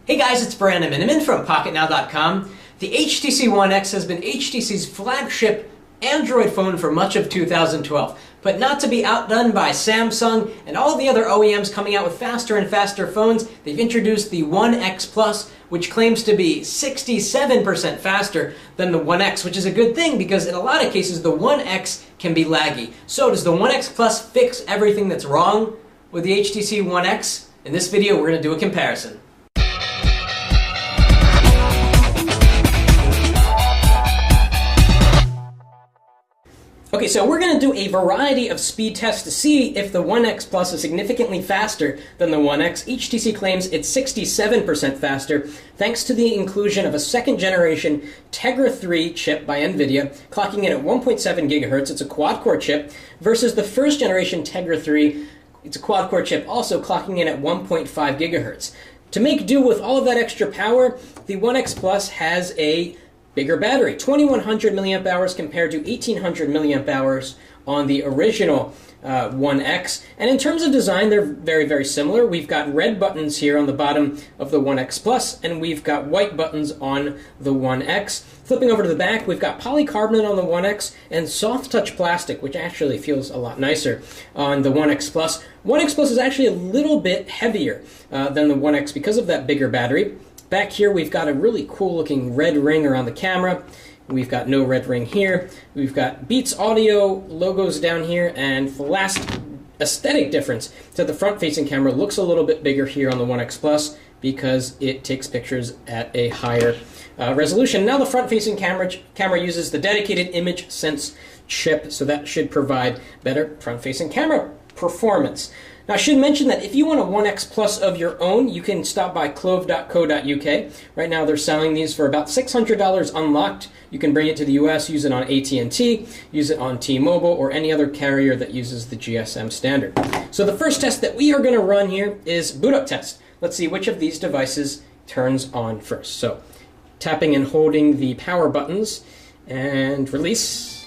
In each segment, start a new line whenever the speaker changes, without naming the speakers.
Hey guys, it's Brandon Miniman from PocketNow.com. The HTC One X has been HTC's flagship Android phone for much of 2012, but not to be outdone by Samsung and all the other OEMs coming out with faster and faster phones. They've introduced the One X Plus, which claims to be 67% faster than the One X, which is a good thing because in a lot of cases the One X can be laggy. So does the One X Plus fix everything that's wrong with the HTC One X? In this video we're going to do a comparison. Okay, so we're going to do a variety of speed tests to see if the One X Plus is significantly faster than the One X. HTC claims it's 67% faster thanks to the inclusion of a second generation Tegra 3 chip by NVIDIA, clocking in at 1.7 gigahertz. It's a quad-core chip versus the first generation Tegra 3. It's a quad-core chip also clocking in at 1.5 gigahertz. To make do with all of that extra power, the One X Plus has a bigger battery, 2100 milliamp hours compared to 1800 milliamp hours on the original One X. And in terms of design, they're very, very similar. We've got red buttons here on the bottom of the One X Plus, and we've got white buttons on the One X. Flipping over to the back, we've got polycarbonate on the One X and soft touch plastic, which actually feels a lot nicer on the One X Plus. One X Plus is actually a little bit heavier than the One X because of that bigger battery. Back here we've got a really cool looking red ring around the camera. We've got no red ring here. We've got Beats Audio logos down here, and the last aesthetic difference is that the front facing camera looks a little bit bigger here on the One X Plus because it takes pictures at a higher resolution. Now the front facing camera uses the dedicated Image Sense chip, so that should provide better front facing camera performance. Now, I should mention that if you want a One X Plus of your own, you can stop by clove.co.uk. Right now, they're selling these for about $600 unlocked. You can bring it to the US, use it on AT&T, use it on T-Mobile, or any other carrier that uses the GSM standard. So the first test that we are going to run here is boot up test. Let's see which of these devices turns on first. So, tapping and holding the power buttons, and release.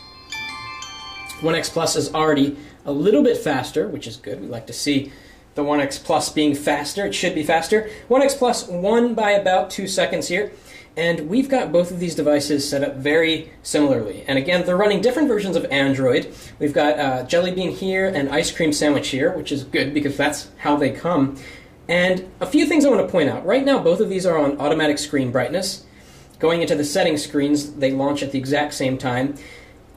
One X Plus is already a little bit faster, which is good. We like to see the One X Plus being faster. It should be faster. One X Plus won by about 2 seconds here. And we've got both of these devices set up very similarly. And again, they're running different versions of Android. We've got Jelly Bean here and Ice Cream Sandwich here, which is good because that's how they come. And a few things I want to point out. Right now, both of these are on automatic screen brightness. Going into the settings screens, they launch at the exact same time.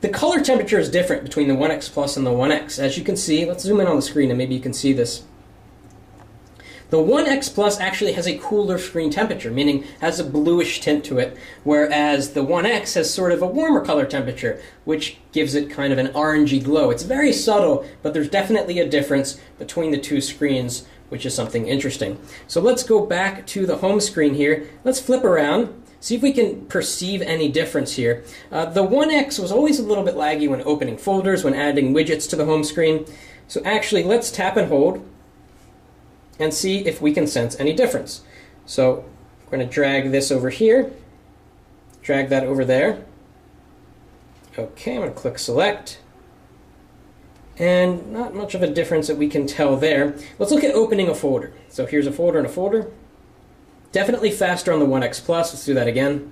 The color temperature is different between the One X Plus and the One X. As you can see, let's zoom in on the screen and maybe you can see this. The One X Plus actually has a cooler screen temperature, meaning has a bluish tint to it, whereas the One X has sort of a warmer color temperature, which gives it kind of an orangey glow. It's very subtle, but there's definitely a difference between the two screens, which is something interesting. So let's go back to the home screen here. Let's flip around. See if we can perceive any difference here. The One X was always a little bit laggy when opening folders, when adding widgets to the home screen. So actually, let's tap and hold and see if we can sense any difference. So we're going to drag this over here, drag that over there. Okay, I'm going to click select. And not much of a difference that we can tell there. Let's look at opening a folder. So here's a folder and a folder. Definitely faster on the One X Plus. Let's do that again.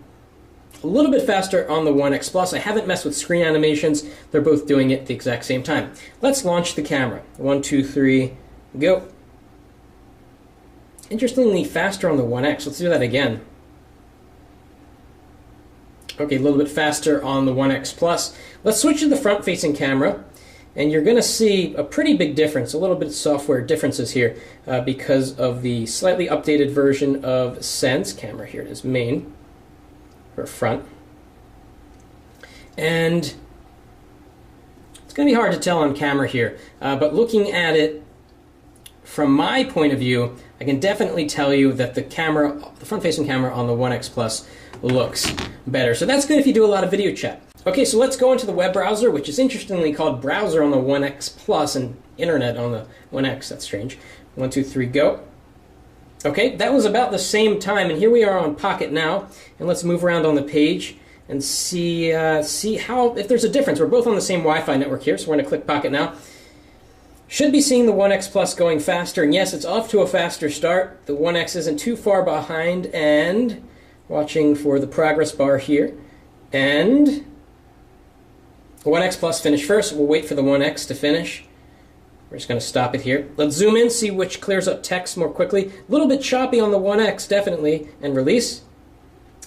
A little bit faster on the One X Plus. I haven't messed with screen animations. They're both doing it at the exact same time. Let's launch the camera. 1, 2, 3, go. Interestingly faster on the One X. Let's do that again. Okay, a little bit faster on the One X Plus. Let's switch to the front-facing camera. And you're going to see a pretty big difference, a little bit of software differences here because of the slightly updated version of Sense. Camera here it is, main, or front. And it's going to be hard to tell on camera here, but looking at it from my point of view, I can definitely tell you that the front-facing camera on the One X Plus looks better. So that's good if you do a lot of video chat. Okay, so let's go into the web browser, which is interestingly called Browser on the One X Plus and Internet on the One X. That's strange. 1, 2, 3, go. Okay, that was about the same time, and here we are on Pocket Now. And let's move around on the page and see how if there's a difference. We're both on the same Wi-Fi network here, so we're going to click Pocket Now. Should be seeing the 1X Plus going faster, and yes, it's off to a faster start. The 1X isn't too far behind, and watching for the progress bar here. And the 1X Plus finished first. We'll wait for the 1X to finish. We're just going to stop it here. Let's zoom in, see which clears up text more quickly. A little bit choppy on the 1X, definitely, and release.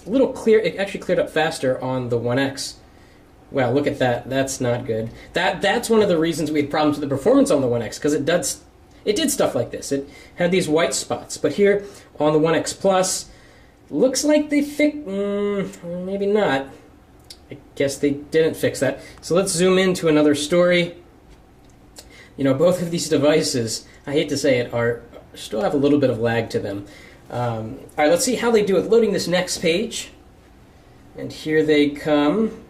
A little clear, it actually cleared up faster on the 1X. Wow, look at that. That's not good. That's one of the reasons we had problems with the performance on the 1X, because it did stuff like this. It had these white spots. But here on the 1X Plus, looks like they fixed... maybe not. I guess they didn't fix that. So let's zoom into another story. You know, both of these devices, I hate to say it, still have a little bit of lag to them. All right, let's see how they do with loading this next page. And here they come.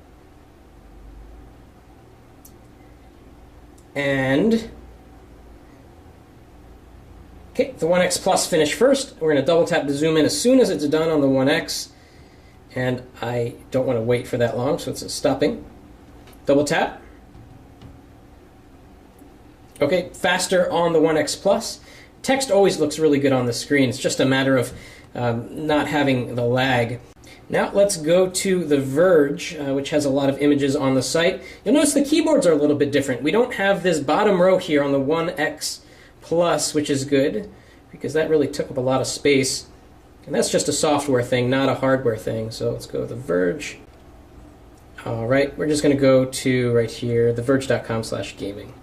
And, okay, the 1X Plus finished first. We're going to double tap to zoom in as soon as it's done on the 1X. And I don't want to wait for that long, so it's stopping. Double tap. Okay, faster on the 1X Plus. Text always looks really good on the screen. It's just a matter of not having the lag. Now let's go to The Verge, which has a lot of images on the site. You'll notice the keyboards are a little bit different. We don't have this bottom row here on the 1X Plus, which is good, because that really took up a lot of space. And that's just a software thing, not a hardware thing. So let's go to The Verge. All right, we're just going to go to right here, theverge.com/gaming.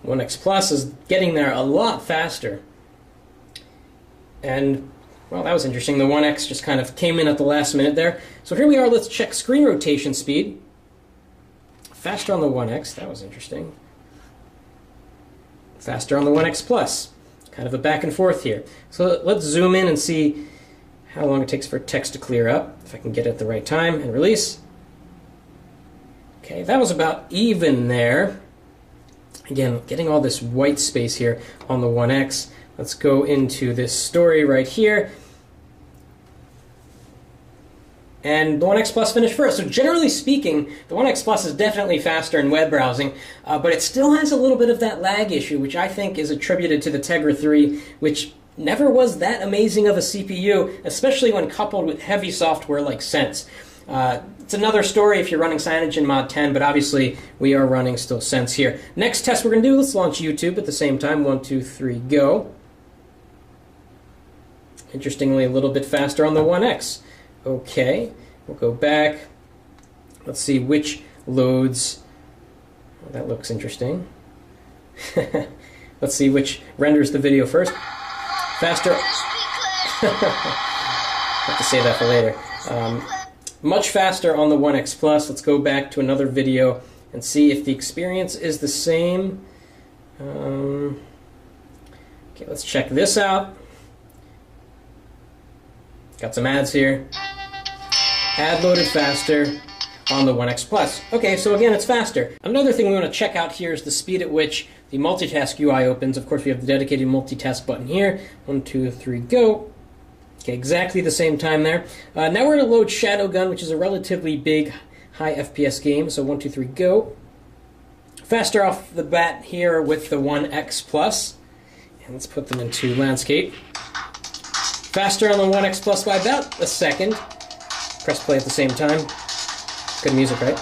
One X Plus is getting there a lot faster. And, well, that was interesting. The 1X just kind of came in at the last minute there. So here we are. Let's check screen rotation speed. Faster on the 1X. That was interesting. Faster on the 1X Plus. Kind of a back and forth here. So let's zoom in and see how long it takes for text to clear up. If I can get it at the right time and release. Okay, that was about even there. Again, getting all this white space here on the 1X. Let's go into this story right here. And the 1X Plus finished first. So generally speaking, the 1X Plus is definitely faster in web browsing, but it still has a little bit of that lag issue, which I think is attributed to the Tegra 3, which never was that amazing of a CPU, especially when coupled with heavy software like Sense. It's another story if you're running CyanogenMod 10, but obviously we are running still Sense here. Next test we're going to do, let's launch YouTube at the same time. 1, 2, 3, go. Interestingly, a little bit faster on the 1X. Okay, we'll go back. Let's see which loads. Oh, that looks interesting. Let's see which renders the video first. Faster. Have to save that for later. Much faster on the 1X Plus. Let's go back to another video and see if the experience is the same. Okay, let's check this out. Got some ads here. Ad loaded faster on the 1X Plus. Okay, so again, it's faster. Another thing we want to check out here is the speed at which the multitask UI opens. Of course, we have the dedicated multitask button here. 1, 2, 3, go. Okay, exactly the same time there. Now we're going to load Shadowgun, which is a relatively big, high FPS game. So 1, 2, 3, go. Faster off the bat here with the 1X Plus. And let's put them into landscape. Faster on the 1X Plus by about a second. Press play at the same time. Good music, right?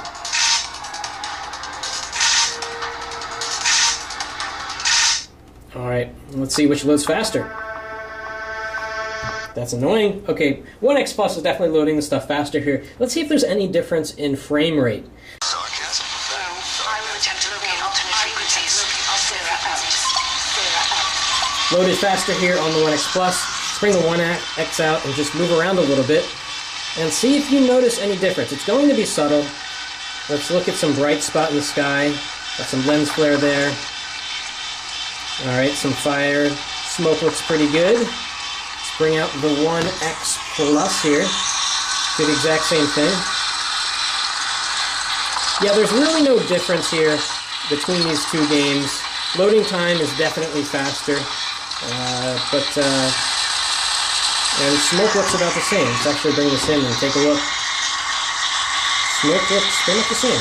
Alright, let's see which loads faster. That's annoying. Okay, 1X Plus is definitely loading the stuff faster here. Let's see if there's any difference in frame rate. Loaded faster here on the 1X Plus. Let's bring the 1X out and just move around a little bit and see if you notice any difference. It's going to be subtle. Let's look at some bright spot in the sky. Got some lens flare there. Alright, some fire. Smoke looks pretty good. Let's bring out the 1X Plus here. Do the exact same thing. Yeah, there's really no difference here between these two games. Loading time is definitely faster, and smoke looks about the same. Let's actually bring this in and take a look. smoke looks pretty much the same.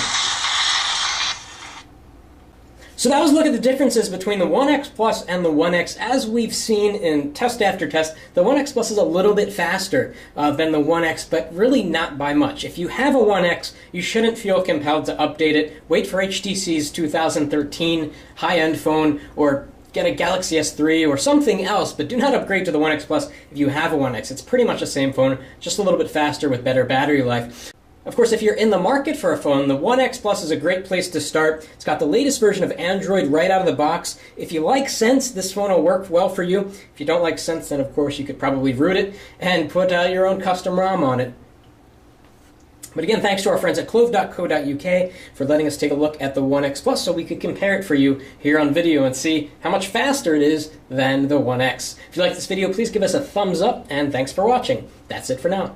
So that was a look at the differences between the One X Plus and the One X. As we've seen in test after test, the One X Plus is a little bit faster than the One X, but really not by much. If you have a One X, you shouldn't feel compelled to update it. Wait for HTC's 2013 high-end phone, or get a Galaxy S3 or something else, but do not upgrade to the One X Plus if you have a One X. It's pretty much the same phone, just a little bit faster with better battery life. Of course, if you're in the market for a phone, the One X Plus is a great place to start. It's got the latest version of Android right out of the box. If you like Sense, this phone will work well for you. If you don't like Sense, then of course you could probably root it and put your own custom ROM on it. But again, thanks to our friends at clove.co.uk for letting us take a look at the One X Plus so we could compare it for you here on video and see how much faster it is than the One X. If you like this video, please give us a thumbs up, and thanks for watching. That's it for now.